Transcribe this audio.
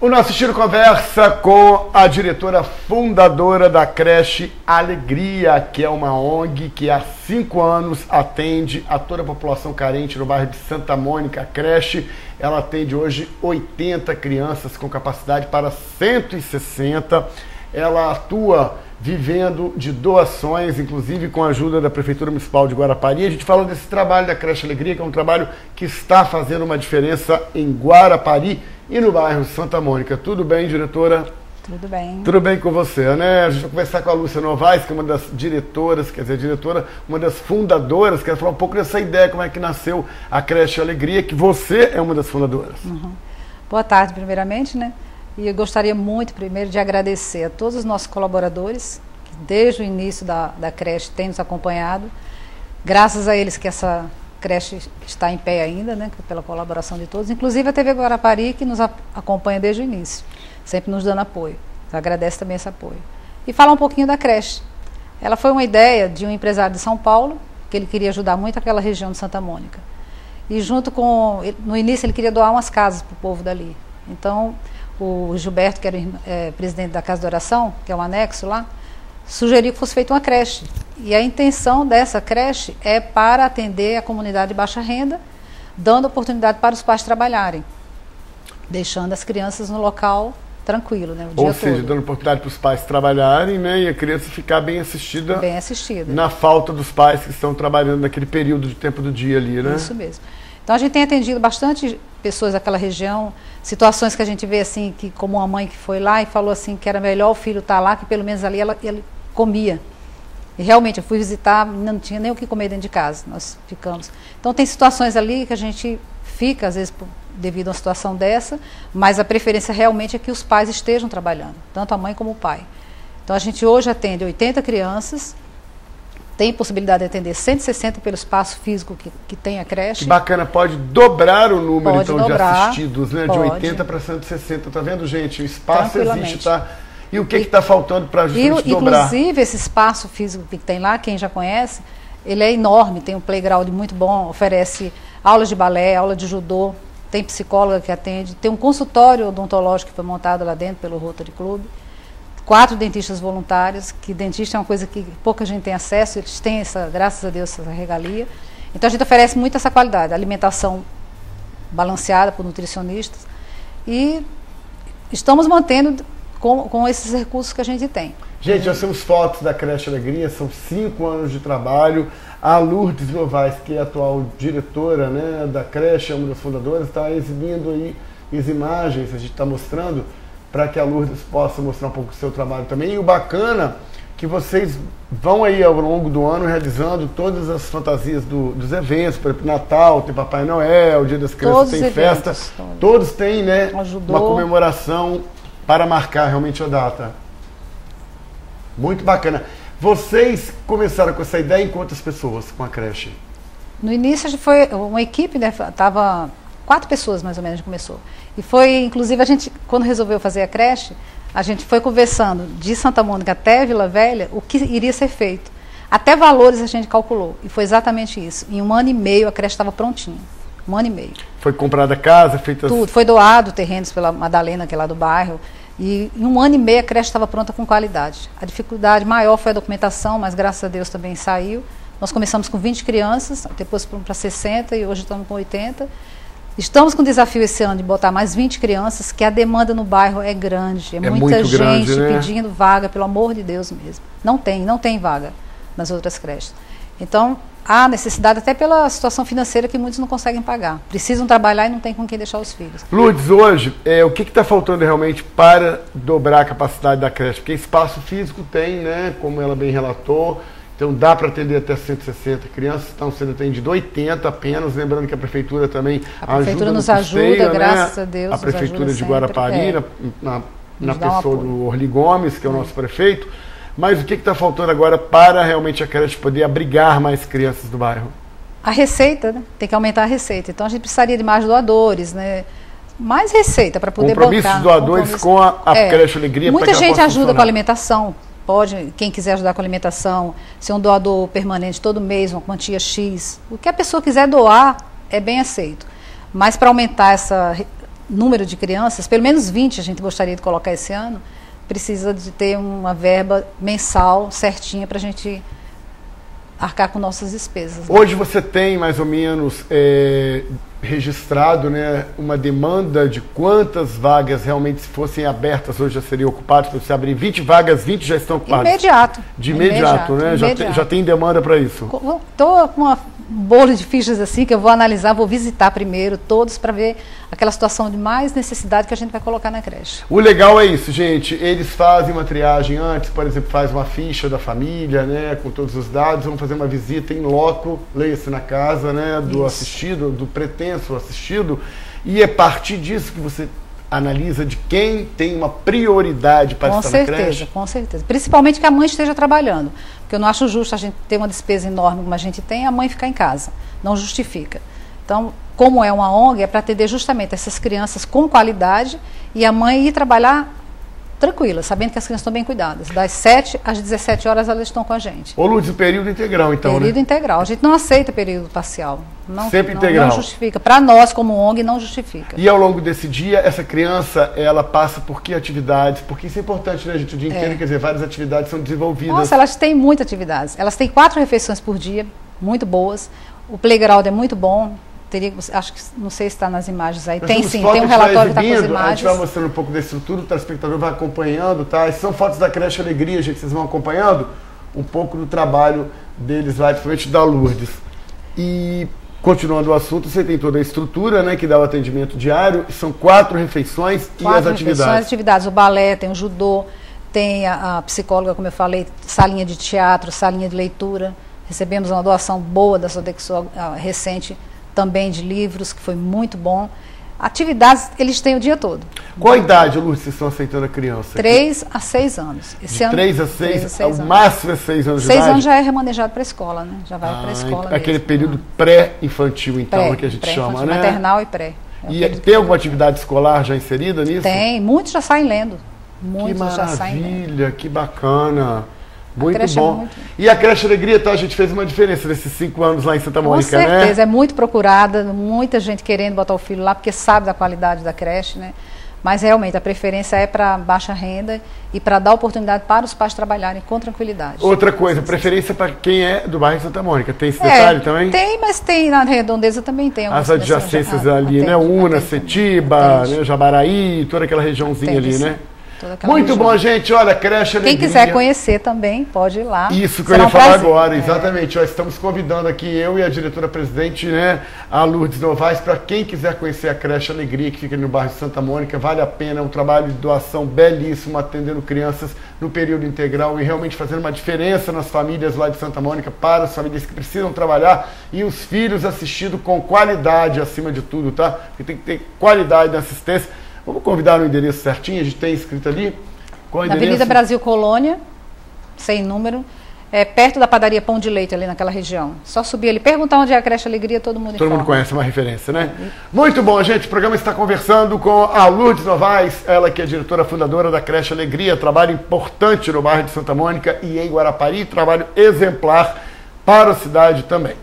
O nosso Tiro conversa com a diretora fundadora da creche Alegria, que é uma ONG que há 5 anos atende a toda a população carente no bairro de Santa Mônica. A creche, ela atende hoje 80 crianças com capacidade para 160. Ela atua vivendo de doações, inclusive com a ajuda da Prefeitura Municipal de Guarapari. A gente fala desse trabalho da creche Alegria, que é um trabalho que está fazendo uma diferença em Guarapari e no bairro Santa Mônica. Tudo bem, diretora? Tudo bem. Tudo bem com você, né? A gente vai conversar com a Lúcia Novaes, que é uma das diretoras, quer dizer, diretora, uma das fundadoras, quero falar um pouco dessa ideia, como é que nasceu a creche Alegria, que você é uma das fundadoras. Boa tarde, primeiramente, né? E eu gostaria muito, primeiro, de agradecer a todos os nossos colaboradores, que desde o início da creche têm nos acompanhado. Graças a eles que essa creche está em pé ainda, né, pela colaboração de todos, inclusive a TV Guarapari, que nos acompanha desde o início, sempre nos dando apoio. Eu agradeço também esse apoio. E falar um pouquinho da creche. Ela foi uma ideia de um empresário de São Paulo, que ele queria ajudar muito aquela região de Santa Mônica. E no início ele queria doar umas casas para o povo dali. Então, o Gilberto, que era presidente da Casa de Oração, que é um anexo lá, sugeriu que fosse feita uma creche. E a intenção dessa creche é para atender a comunidade de baixa renda, dando oportunidade para os pais trabalharem, deixando as crianças no local tranquilo, né, o dia todo. Ou seja, dando oportunidade para os pais trabalharem, né, e a criança ficar bem assistida. Bem assistida. Na falta dos pais que estão trabalhando naquele período de tempo do dia ali, né? Isso mesmo. Então a gente tem atendido bastante pessoas daquela região, situações que a gente vê assim, que como uma mãe que foi lá e falou assim que era melhor o filho estar lá, que pelo menos ali ele comia. E realmente eu fui visitar, não tinha nem o que comer dentro de casa, nós ficamos. Então tem situações ali que a gente fica, às vezes, devido a uma situação dessa, mas a preferência realmente é que os pais estejam trabalhando, tanto a mãe como o pai. Então a gente hoje atende 80 crianças, tem possibilidade de atender 160 pelo espaço físico que tem a creche. Que bacana, pode dobrar o número pode então dobrar, de assistidos, né? De 80 para 160, tá vendo, gente? O espaço existe, tá? E o que está faltando para justamente dobrar? Inclusive, esse espaço físico que tem lá, quem já conhece, ele é enorme, tem um playground muito bom, oferece aulas de balé, aula de judô, tem psicóloga que atende, tem um consultório odontológico que foi montado lá dentro pelo Rotary Club, 4 dentistas voluntários, que dentista é uma coisa que pouca gente tem acesso, eles têm, graças a Deus, essa regalia. Então a gente oferece muito essa qualidade, alimentação balanceada por nutricionistas, e estamos mantendo com esses recursos que a gente tem. Gente, nós temos fotos da creche Alegria, são 5 anos de trabalho. A Lourdes Novaes, que é a atual diretora, né, da creche, é uma das fundadoras, está exibindo aí as imagens, a gente está mostrando, para que a Lourdes possa mostrar um pouco do seu trabalho também. E o bacana que vocês vão aí ao longo do ano realizando todas as fantasias dos eventos, por exemplo, Natal, tem Papai Noel, Dia das Crianças, todos tem festa, todos têm, né, uma comemoração para marcar realmente a data. Muito bacana. Vocês começaram com essa ideia em quantas pessoas com a creche? No início foi uma equipe, né, tava 4 pessoas mais ou menos, a gente começou. E foi, inclusive, a gente, quando resolveu fazer a creche, a gente foi conversando de Santa Mônica até Vila Velha o que iria ser feito. Até valores a gente calculou. E foi exatamente isso. Em 1 ano e meio a creche estava prontinha. 1 ano e meio. Foi comprada casa, feita... Tudo. Foi doado terrenos pela Madalena, que é lá do bairro. E em 1 ano e meio a creche estava pronta com qualidade. A dificuldade maior foi a documentação, mas graças a Deus também saiu. Nós começamos com 20 crianças, depois para 60 e hoje estamos com 80. Estamos com o desafio esse ano de botar mais 20 crianças, que a demanda no bairro é grande. É muita gente grande, né? Pedindo vaga, pelo amor de Deus mesmo. Não tem vaga nas outras creches. Então, há necessidade, até pela situação financeira que muitos não conseguem pagar. Precisam trabalhar e não tem com quem deixar os filhos. Lourdes, hoje, o que está faltando realmente para dobrar a capacidade da creche? Porque espaço físico tem, né, como ela bem relatou, então dá para atender até 160 crianças, estão sendo atendidas 80 apenas, lembrando que a Prefeitura também ajuda nos ajuda, custeio, graças a Deus. A Prefeitura de Guarapari, na pessoa do Orli Gomes, que é o nosso prefeito. Mas o que está faltando agora para realmente a creche poder abrigar mais crianças do bairro? A receita, né? Tem que aumentar a receita. Então a gente precisaria de mais doadores, né? Mais receita para poder bancar. Compromissos doadores com a creche Alegria. Muita gente ajuda com a alimentação. Pode, quem quiser ajudar com a alimentação, ser um doador permanente todo mês, uma quantia X. O que a pessoa quiser doar é bem aceito. Mas para aumentar número de crianças, pelo menos 20 a gente gostaria de colocar esse ano, precisa de ter uma verba mensal certinha para a gente arcar com nossas despesas. Hoje você tem mais ou menos registrado, né, uma demanda de quantas vagas realmente, se fossem abertas, hoje já seriam ocupadas. Se você abrir 20 vagas, 20 já estão ocupadas. Imediato. De imediato, né? Imediato. Já tem demanda para isso. Estou com uma bolo de fichas assim que eu vou analisar, vou visitar primeiro todos para ver aquela situação de mais necessidade que a gente vai colocar na creche. O legal é isso, gente. Eles fazem uma triagem antes, por exemplo, faz uma ficha da família, né, com todos os dados, vão fazer uma visita em loco, leia-se na casa, né, do assistido, do pretenso assistido, e é a partir disso que você analisa de quem tem uma prioridade para estar na creche. Com certeza. Principalmente que a mãe esteja trabalhando. Porque eu não acho justo a gente ter uma despesa enorme como a gente tem e a mãe ficar em casa. Não justifica. Então, como é uma ONG, é para atender justamente essas crianças com qualidade e a mãe ir trabalhar tranquila, sabendo que as crianças estão bem cuidadas. Das 7 às 17 horas elas estão com a gente. Ô Lourdes, o período integral então, período né? integral. A gente não aceita período parcial. Sempre integral. Não justifica. Para nós, como ONG, não justifica. E ao longo desse dia, essa criança, ela passa por que atividades? Porque isso é importante, né, gente? O dia inteiro, quer dizer, várias atividades são desenvolvidas. Nossa, elas têm muitas atividades. Elas têm 4 refeições por dia, muito boas. O playground é muito bom. Acho que, não sei se está nas imagens aí. Tem sim, tem um relatório que está com as imagens. A gente vai mostrando um pouco da estrutura, o telespectador vai acompanhando, tá? Essas são fotos da creche Alegria, gente, vocês vão acompanhando um pouco do trabalho deles lá, principalmente da Lourdes. E, continuando o assunto, você tem toda a estrutura, né, que dá o atendimento diário, são 4 refeições e as atividades. O balé, tem o judô, tem a psicóloga, como eu falei, salinha de teatro, salinha de leitura. Recebemos uma doação boa da Sodexo recente, também de livros, que foi muito bom. Atividades eles têm o dia todo. Qual a idade, Lourdes, vocês estão aceitando a criança? 3 a 6 anos. De 3 a 6, o máximo é 6 anos de idade? 6 anos já é remanejado para a escola, né? Já vai para a escola mesmo. Aquele período pré-infantil, então, que a gente chama, né? Maternal e pré. E tem alguma atividade escolar já inserida nisso? Tem, muitos já saem lendo. Muitos já saem lendo. Que maravilha, que bacana. Muito bom. E a creche Alegria, tá? A gente fez uma diferença nesses 5 anos lá em Santa Mônica, né? Com certeza, é muito procurada, muita gente querendo botar o filho lá, porque sabe da qualidade da creche, né? Mas realmente a preferência é para baixa renda e para dar oportunidade para os pais trabalharem com tranquilidade. Outra coisa, preferência para quem é do bairro Santa Mônica. Tem esse detalhe também? Tem, mas tem na Redondeza também tem. As adjacências ali, né? Una, Setiba, né? Jabaraí, toda aquela regiãozinha ali, né? Muito bom, gente. Olha, creche Alegria. Quem quiser conhecer também, pode ir lá. Isso que eu ia falar agora, exatamente. Ó, estamos convidando aqui eu e a diretora-presidente, né, a Lourdes Novaes, para quem quiser conhecer a creche Alegria, que fica ali no bairro de Santa Mônica. Vale a pena, é um trabalho de doação belíssimo, atendendo crianças no período integral e realmente fazendo uma diferença nas famílias lá de Santa Mônica, para as famílias que precisam trabalhar e os filhos assistidos com qualidade acima de tudo, tá? Porque tem que ter qualidade na assistência. Vamos convidar no endereço certinho, a gente tem escrito ali. Qual é o endereço? Avenida Brasil Colônia, sem número, perto da padaria Pão de Leite, ali naquela região. Só subir ali, perguntar onde é a creche Alegria, todo mundo informa. Todo mundo conhece, uma referência, né? Muito bom, gente. O programa está conversando com a Lourdes Novaes, ela que é diretora fundadora da creche Alegria, trabalho importante no bairro de Santa Mônica e em Guarapari, trabalho exemplar para a cidade também.